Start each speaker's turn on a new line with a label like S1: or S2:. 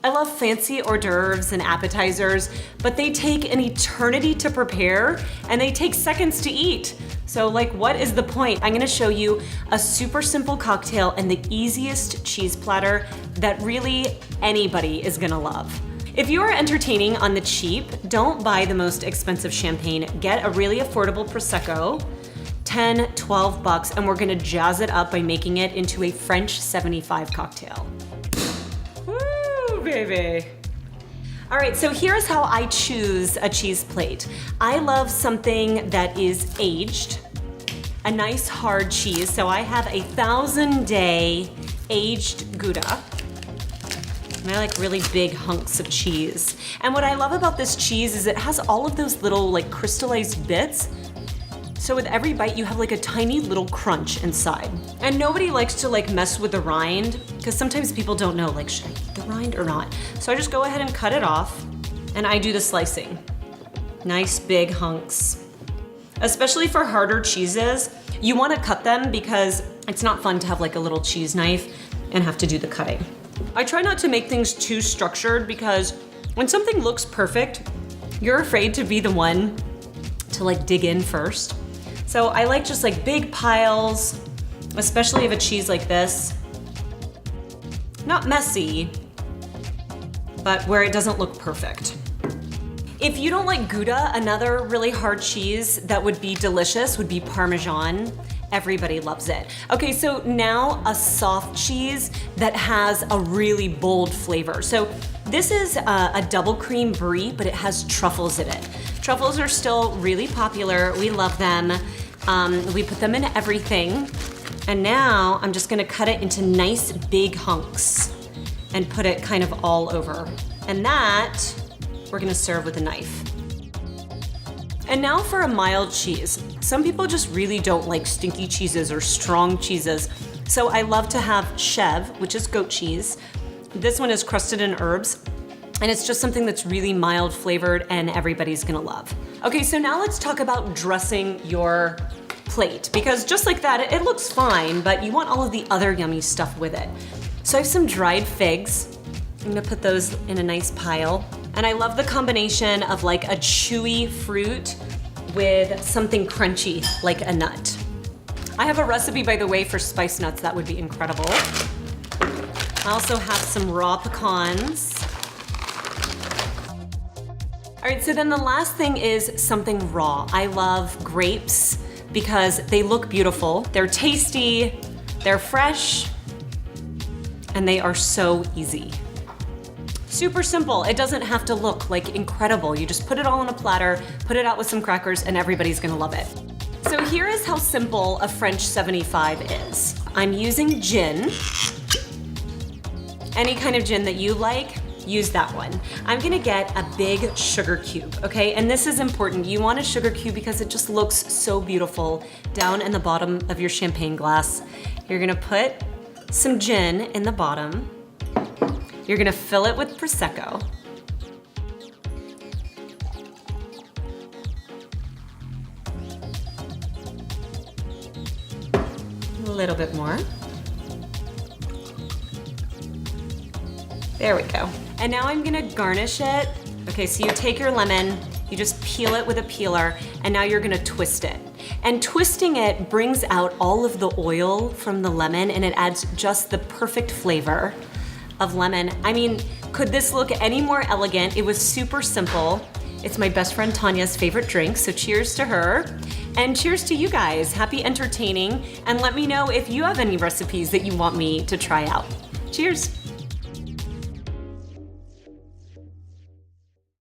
S1: I love fancy hors d'oeuvres and appetizers, but they take an eternity to prepare and they take seconds to eat. So like, what is the point? I'm gonna show you a super simple cocktail and the easiest cheese platter that really anybody is gonna love. If you are entertaining on the cheap, don't buy the most expensive champagne. Get a really affordable Prosecco, 10, 12 bucks, and we're gonna jazz it up by making it into a French 75 cocktail. Woo, baby. All right, so here's how I choose a cheese plate. I love something that is aged, a nice hard cheese. So I have a 1,000-day aged Gouda. And I like really big hunks of cheese. And what I love about this cheese is it has all of those little like crystallized bits. So with every bite, you have like a tiny little crunch inside. And nobody likes to like mess with the rind because sometimes people don't know like, should I eat the rind or not? So I just go ahead and cut it off and I do the slicing. Nice big hunks. Especially for harder cheeses, you wanna cut them because it's not fun to have like a little cheese knife and have to do the cutting. I try not to make things too structured because when something looks perfect, you're afraid to be the one to like dig in first. So I like just like big piles, especially of a cheese like this. Not messy, but where it doesn't look perfect. If you don't like Gouda, another really hard cheese that would be delicious would be Parmesan. Everybody loves it. Okay, so now a soft cheese that has a really bold flavor. So this is a double cream brie, but it has truffles in it. Truffles are still really popular. We love them. We put them in everything. And now I'm just gonna cut it into nice big hunks and put it kind of all over. And that we're gonna serve with a knife. And now for a mild cheese. Some people just really don't like stinky cheeses or strong cheeses. So I love to have Chevre, which is goat cheese. This one is crusted in herbs. And it's just something that's really mild flavored and everybody's gonna love. Okay, so now let's talk about dressing your plate, because just like that, it looks fine, but you want all of the other yummy stuff with it. So I have some dried figs. I'm gonna put those in a nice pile. And I love the combination of like a chewy fruit with something crunchy, like a nut. I have a recipe, by the way, for spice nuts. That would be incredible. I also have some raw pecans. All right, so then the last thing is something raw. I love grapes because they look beautiful. They're tasty, they're fresh, and they are so easy. Super simple. It doesn't have to look like incredible. You just put it all on a platter, put it out with some crackers, and everybody's gonna love it. So here is how simple a French 75 is. I'm using gin. Any kind of gin that you like, use that one. I'm gonna get a big sugar cube, okay? And this is important. You want a sugar cube because it just looks so beautiful down in the bottom of your champagne glass. You're gonna put some gin in the bottom. You're gonna fill it with Prosecco. A little bit more. There we go. And now I'm gonna garnish it. Okay, so you take your lemon, you just peel it with a peeler, and now you're gonna twist it. And twisting it brings out all of the oil from the lemon and it adds just the perfect flavor of lemon. I mean, could this look any more elegant? It was super simple. It's my best friend Tanya's favorite drink, so cheers to her. And cheers to you guys. Happy entertaining. And let me know if you have any recipes that you want me to try out. Cheers.